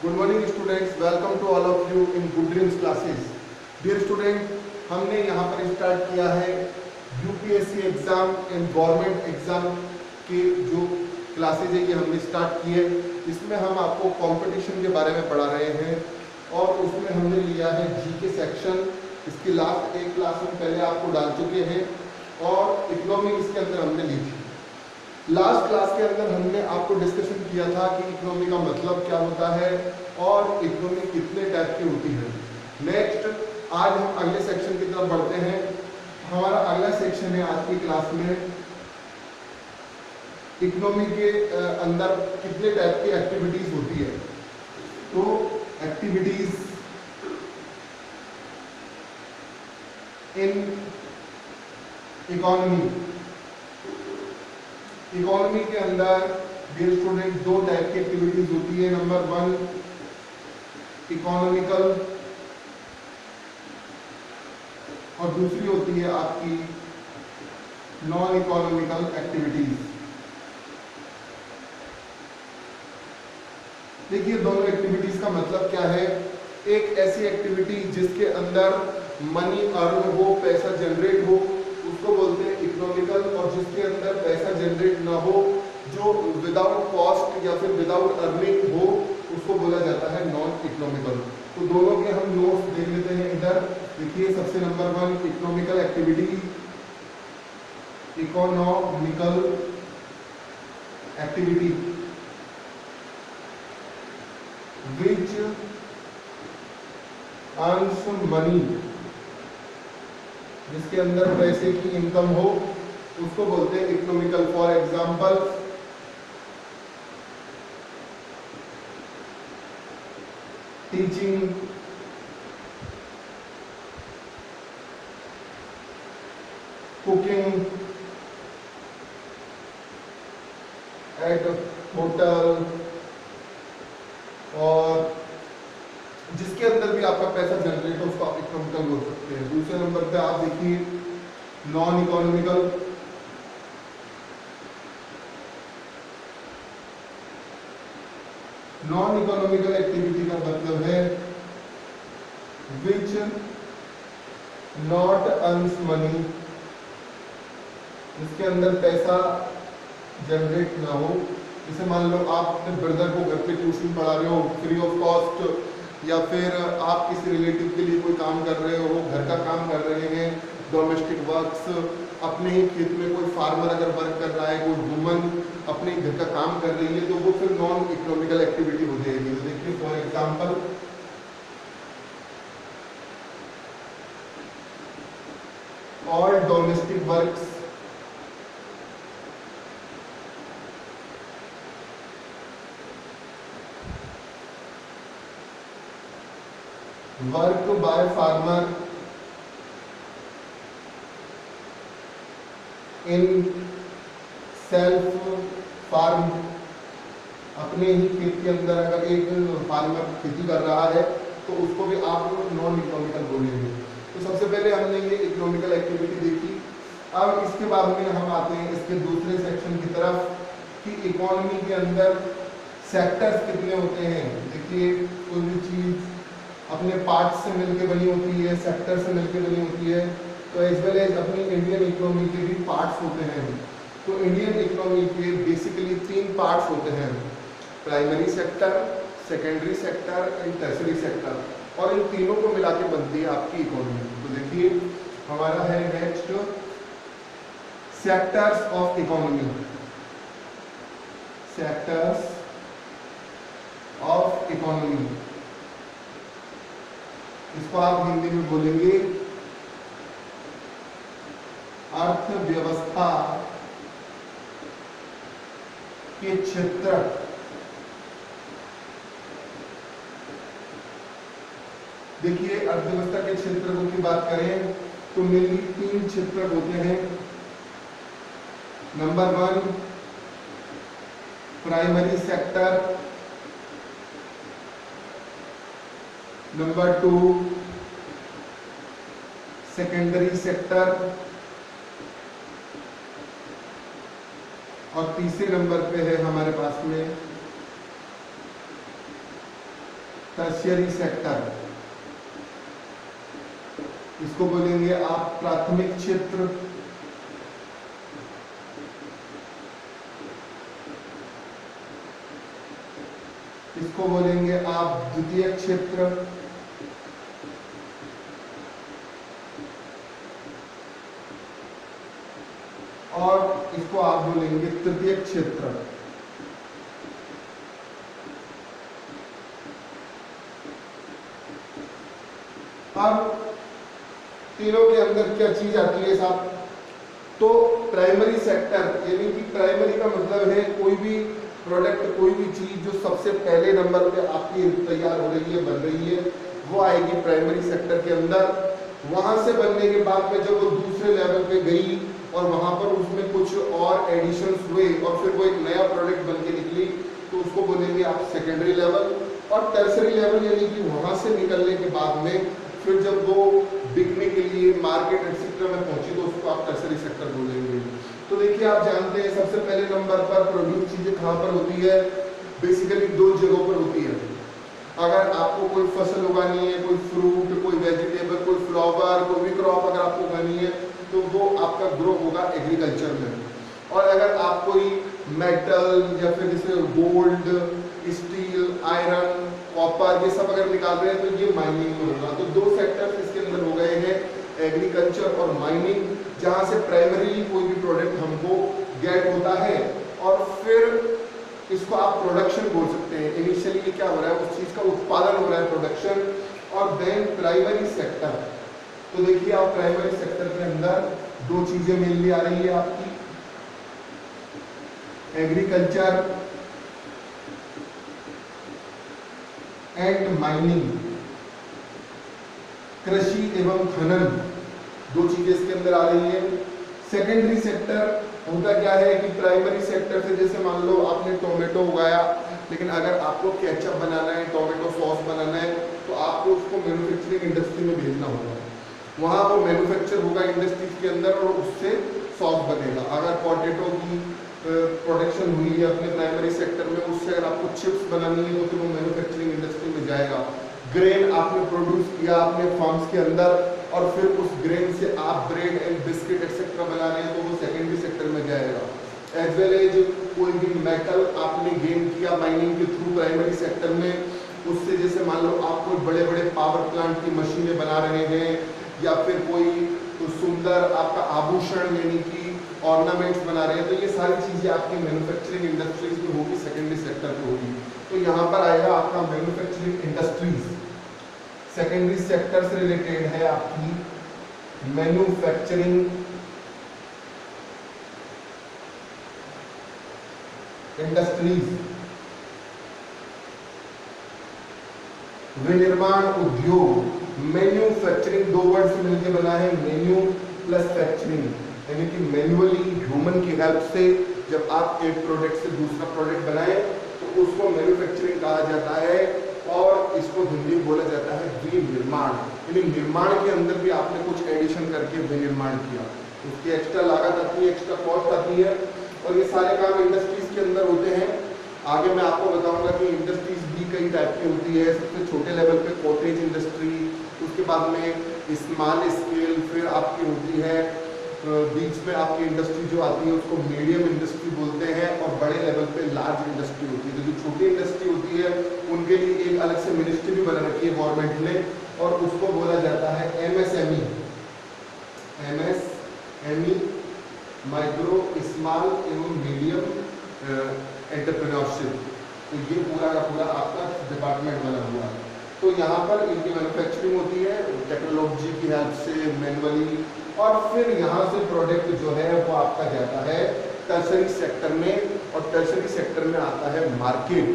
Good morning students, welcome to all of you in good dreams classes. Dear student, हमने यहाँ पर start किया है UPSC exam and government exam के जो क्लासेज है ये हमने स्टार्ट की है। इसमें हम आपको कंपटीशन के बारे में पढ़ा रहे हैं और उसमें हमने लिया है जीके सेक्शन। इसकी लास्ट एक क्लास हम पहले आपको डाल चुके हैं और इकोनॉमी इसके अंदर हमने ली थी। लास्ट क्लास के अंदर हमने आपको डिस्कशन किया था कि इकोनॉमी का मतलब क्या होता है और इकोनॉमी कितने टाइप की होती है। नेक्स्ट आज हम अगले सेक्शन की तरफ बढ़ते हैं। हमारा अगला सेक्शन है आज की क्लास में इकोनॉमी के अंदर कितने टाइप की एक्टिविटीज होती है। तो एक्टिविटीज इन इकोनॉमी, इकोनॉमी के अंदर डियर स्टूडेंट दो टाइप की एक्टिविटीज होती है। नंबर वन इकोनॉमिकल और दूसरी होती है आपकी नॉन इकोनॉमिकल एक्टिविटीज। देखिए दोनों एक्टिविटीज का मतलब क्या है। एक ऐसी एक्टिविटी जिसके अंदर मनी अर्न हो, पैसा जनरेट हो, उसको बोलते हैं इकोनॉमिकल, और जिसके अंदर पैसा जनरेट ना हो, जो विदाउट कॉस्ट या फिर विदाउट अर्निंग हो, उसको बोला जाता है नॉन इकोनॉमिकल। तो दोनों के हम नोट्स देख लेते हैं इधर। देखिए सबसे number one economical activity, economical activity which earns money, जिसके अंदर पैसे की इनकम हो, उसको बोलते हैं economical. For example teaching, cooking eight hotel, और जिसके अंदर भी आपका पैसा जनरेट हो उसको आप इकोनॉमिकल बोल सकते हैं। दूसरे नंबर पे आप देखिए non economical. Non economical activity का मतलब है विच नॉट अर्न्स मनी, जिसके अंदर पैसा जनरेट ना हो। जैसे मान लो आप अपने ब्रदर को घर पे ट्यूशन पढ़ा रहे हो फ्री ऑफ कॉस्ट, या फिर आप किसी रिलेटिव के लिए कोई काम कर रहे हो, घर का काम कर रहे हैं, डोमेस्टिक वर्क्स, अपने ही खेत में कोई फार्मर अगर वर्क कर रहा है, कोई वुमन अपने घर का काम कर रही है, तो वो फिर नॉन इकोनॉमिकल एक्टिविटी हो जाएगी। तो देखिए for example all domestic works, work by farmer in self farm, अपने ही खेत के अंदर अगर एक फार्मर खेती कर रहा है तो उसको भी आप नॉन इकोनॉमिकल बोलेंगे। तो सबसे पहले हमने ये इकोनॉमिकल एक्टिविटी देखी। अब इसके बाद में हम आते हैं इसके दूसरे सेक्शन की तरफ कि इकोनॉमी के अंदर सेक्टर्स कितने होते हैं। देखिए कोई भी चीज़ अपने पार्ट्स से मिलकर बनी होती है, सेक्टर से मिलकर बनी होती है, तो एज वेल एज अपनी इंडियन इकोनॉमी के भी पार्ट्स होते हैं। तो इंडियन इकोनॉमी के बेसिकली तीन पार्ट्स होते हैं, primary sector, secondary sector and tertiary sector, और इन तीनों को मिला के बनती है आपकी इकोनॉमी। तो देखिए हमारा है next sectors of economy, sectors of economy, इसको आप हिंदी में बोलेंगे अर्थव्यवस्था के क्षेत्र। देखिए अर्थव्यवस्था के क्षेत्रों की बात करें तो मेनली तीन क्षेत्र होते हैं। Number one primary sector, number two secondary sector, और तीसरे नंबर पे है हमारे पास में टर्शियरी सेक्टर, इसको बोलेंगे आप प्राथमिक क्षेत्र, इसको बोलेंगे आप द्वितीयक क्षेत्र, और इसको आप बोलेंगे तृतीयक क्षेत्र। अब तीनों के अंदर क्या चीज आती है साहब? तो प्राइमरी सेक्टर, यानी कि प्राइमरी का मतलब है कोई भी प्रोडक्ट, कोई भी चीज जो सबसे पहले नंबर पे आपकी तैयार हो रही है, बन रही है, वो आएगी प्राइमरी सेक्टर के अंदर। वहां से बनने के बाद में जब वो दूसरे लेवल पे गई और वहां पर उसमें कुछ और एडिशंस हुए और फिर वो एक नया प्रोडक्ट बन के निकली, तो उसको बोलेंगे आप सेकेंडरी लेवल। और टर्सरी लेवल यानी कि वहां से निकलने के बाद में फिर जब वो बिकने के लिए मार्केट एक्सेट्रा में पहुंची, तो उसको आप टर्सरी सेक्टर बोलेंगे। तो देखिए, आप जानते हैं सबसे पहले नंबर पर प्रोड्यूस चीजें कहाँ पर होती है? बेसिकली दो जगहों पर होती है। अगर आपको कोई फसल उगानी है, कोई फ्रूट, कोई वेजिटेबल, कोई फ्लावर, कोई भी क्रॉप अगर आपको उगानी है, तो वो आपका ग्रो होगा एग्रीकल्चर में। और अगर आप कोई मेटल या फिर जैसे गोल्ड, स्टील, आयरन, कॉपर, ये सब अगर निकाल रहे हैं तो ये माइनिंग में होगा। तो दो सेक्टर्स इसके अंदर हो गए हैं, एग्रीकल्चर और माइनिंग, जहाँ से प्राइमरी कोई भी प्रोडक्ट हमको गेट होता है और फिर इसको आप प्रोडक्शन बोल सकते हैं। इनिशियली ये क्या हो रहा है, उस चीज़ का उत्पादन हो रहा है, प्रोडक्शन, और देन प्राइमरी सेक्टर। तो देखिए, आप प्राइमरी सेक्टर के अंदर दो चीजें मेनली आ रही है आपकी, एग्रीकल्चर एंड माइनिंग, कृषि एवं खनन, दो चीजें इसके अंदर आ रही है। सेकेंडरी सेक्टर होता क्या है कि प्राइमरी सेक्टर से जैसे मान लो आपने टोमेटो उगाया, लेकिन अगर आपको केचप बनाना है, टोमेटो सॉस बनाना है, तो आपको उसको मैन्युफैक्चरिंग इंडस्ट्री में भेजना होगा। वहाँ वो मैन्युफैक्चर होगा इंडस्ट्रीज के अंदर और उससे सॉस बनेगा। अगर पोटैटो की प्रोडक्शन हुई है अपने प्राइमरी सेक्टर में, उससे अगर आपको चिप्स बनानी है तो फिर वो मैन्युफैक्चरिंग इंडस्ट्री में जाएगा। ग्रेन आपने प्रोड्यूस किया अपने फार्म्स के अंदर और फिर उस ग्रेन से आप ब्रेड एंड बिस्किट एक्सेट्रा बना रहे हैं, तो वो सेकेंडरी सेक्टर में जाएगा। एज वेल एज कोई भी मेटल आपने गेन किया माइनिंग के थ्रू प्राइमरी सेक्टर में, उससे जैसे मान लो आप कोई बड़े बड़े पावर प्लांट की मशीनें बना रहे हैं या फिर कोई तो सुंदर आपका आभूषण यानी कि ऑर्नामेंट्स बना रहे हैं, तो ये सारी चीज़ें आपकी मैन्युफैक्चरिंग इंडस्ट्रीज में होगी, सेकेंडरी सेक्टर पे होगी। तो यहाँ पर आएगा आपका मैन्युफैक्चरिंग इंडस्ट्रीज। सेकेंडरी सेक्टर से रिलेटेड है आपकी मैन्युफैक्चरिंग इंडस्ट्रीज, विनिर्माण उद्योग। मैन्युफैक्चरिंग दो वर्ड से मिलकर बना है, मेन्यू प्लस फैक्चरिंग, यानी कि मैन्युअली ह्यूमन की हेल्प से जब आप एक प्रोडक्ट से दूसरा प्रोडक्ट बनाए तो उसको मैन्युफैक्चरिंग कहा जाता है। और इसको हिंदी में बोला जाता है विनिर्माण, यानी निर्माण के अंदर भी आपने कुछ एडिशन करके विनिर्माण किया, उसकी एक्स्ट्रा लागत आती है, एक्स्ट्रा कॉस्ट आती है, और ये सारे काम इंडस्ट्रीज के अंदर होते हैं। आगे मैं आपको बताऊंगा कि इंडस्ट्रीज भी कई टाइप की होती है। सबसे छोटे लेवल पे कॉटेज इंडस्ट्री, उसके बाद में स्मॉल स्केल, फिर आपकी होती है बीच में आपकी इंडस्ट्री जो आती है उसको मीडियम इंडस्ट्री बोलते हैं, और बड़े लेवल पे लार्ज इंडस्ट्री होती है। तो जो छोटी इंडस्ट्री होती है उनके लिए एक अलग से मिनिस्ट्री भी बना रखी है गवर्नमेंट ने, और उसको बोला जाता है MSME, MSME, माइक्रो स्मॉल एवं मीडियम एंटरप्रेन्योरशिप। तो ये पूरा का पूरा आपका डिपार्टमेंट बना हुआ है। तो यहाँ पर इनकी मैन्युफैक्चरिंग होती है टेक्नोलॉजी की हेल्प से, मैनुअली, और फिर यहाँ से प्रोडक्ट जो है वो आपका जाता है टर्सरी सेक्टर में, और टर्सरी सेक्टर में आता है मार्केट।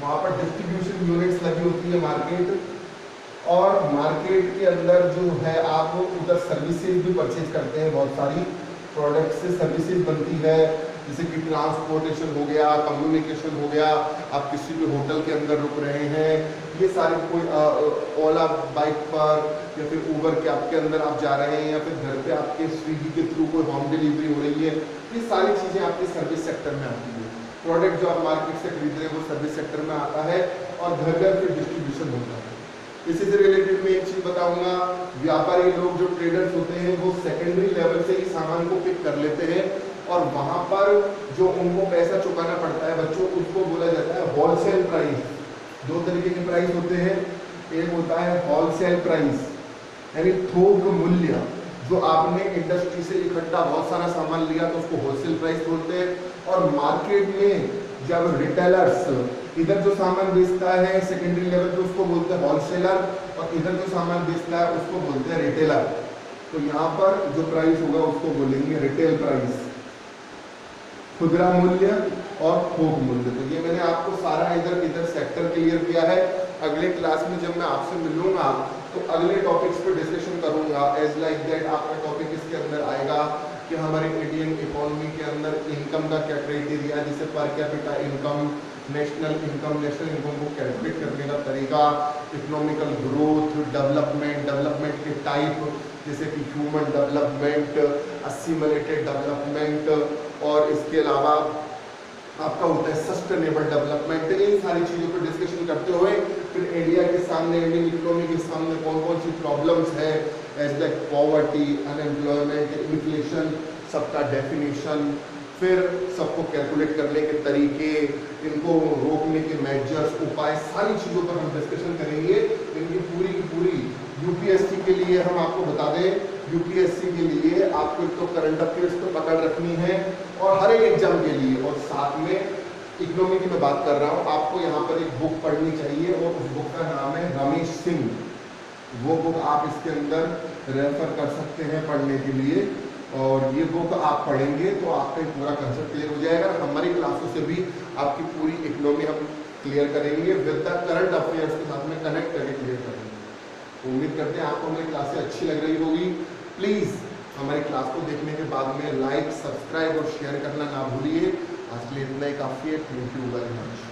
वहाँ पर डिस्ट्रीब्यूशन यूनिट्स लगी होती है मार्केट, और मार्केट के अंदर जो है आप उधर सर्विसेज भी परचेज करते हैं। बहुत सारी प्रोडक्ट से सर्विसेज बनती है, जैसे कि ट्रांसपोर्टेशन हो गया, कम्युनिकेशन हो गया, आप किसी भी होटल के अंदर रुक रहे हैं, ये सारे कोई ओला बाइक पर या फिर ऊबर के आपके अंदर आप जा रहे हैं, या फिर घर पे आपके स्विगी के थ्रू कोई होम डिलीवरी हो रही है, ये सारी चीज़ें आपके सर्विस सेक्टर में आती है। प्रोडक्ट जो आप मार्केट से खरीद रहे हैं वो सर्विस सेक्टर में आता है। और घर घर पे डिस्ट्रीब्यूशन होता है। इसी से रिलेटेड मैं एक चीज बताऊंगा, व्यापारी लोग जो ट्रेडर्स होते हैं वो सेकेंडरी लेवल से ही सामान को पिक कर लेते हैं और वहां पर जो उनको पैसा चुकाना पड़ता है बच्चों, उसको बोला जाता है होलसेल प्राइस। दो तरीके के प्राइस होते हैं, एक होता है होलसेल प्राइस यानी थोक मूल्य, जो आपने इंडस्ट्री से इकट्ठा बहुत सारा सामान लिया तो उसको होलसेल प्राइस बोलते हैं। और मार्केट में जब रिटेलर्स इधर जो सामान बेचता है सेकेंडरी लेवल पे उसको बोलते हैं होलसेलर, और इधर जो सामान बेचता है उसको बोलते हैं रिटेलर। तो यहाँ पर जो प्राइस होगा उसको बोलेंगे रिटेल प्राइस, खुदरा मूल्य और थोक मूल्य। तो ये मैंने आपको सारा इधर सेक्टर क्लियर किया है। अगले क्लास में जब मैं आपसे मिलूंगा तो अगले टॉपिक्स पे डिस्कशन करूंगा। एज लाइक दैट आपका टॉपिक इसके अंदर आएगा कि हमारे इंडियन इकोनॉमी के अंदर इनकम का क्या क्राइटेरिया, जैसे per capita income, national income को कैलकुलेट करने का तरीका, इकोनॉमिकल ग्रोथ, डेवलपमेंट के टाइप जैसे कि ह्यूमन डेवलपमेंट, असिमुलेटेड डेवलपमेंट, और इसके अलावा आपका होता है सस्टेनेबल डेवलपमेंट। इन सारी चीज़ों पर डिस्कशन करते हुए फिर इंडिया के सामने, इंडियन इकोनॉमी के सामने कौन कौन सी प्रॉब्लम्स है, as like poverty, unemployment, inflation, सबका डेफिनेशन, फिर सबको कैलकुलेट करने के तरीके, इनको रोकने के मेजर्स, उपाय, सारी चीज़ों पर हम डिस्कशन करेंगे। इनकी पूरी की पूरी यूपीएससी के लिए हम आपको बता दें, यूपीएससी के लिए आपको एक तो करंट अफेयर्स पे पकड़ रखनी है और हर एक एग्जाम के लिए, और साथ में इकोनॉमी की मैं बात कर रहा हूँ, आपको यहाँ पर एक बुक पढ़नी चाहिए और उस बुक का नाम है रमेश सिंह। वो बुक आप इसके अंदर रेफर कर सकते हैं पढ़ने के लिए, और ये बुक आप पढ़ेंगे तो आपका पूरा कंसेप्ट क्लियर हो जाएगा। हमारी क्लासों से भी आपकी पूरी इकोनॉमी हम क्लियर करेंगे विद द करंट अफेयर्स के साथ में कनेक्ट करके क्लियर करेंगे। उम्मीद करते हैं आपको हमारी क्लासें अच्छी लग रही होगी। प्लीज़ हमारी क्लास को देखने के बाद में लाइक, सब्सक्राइब और शेयर करना ना भूलिए। आज के लिए इतना ही काफ़ी है। Thank you very much.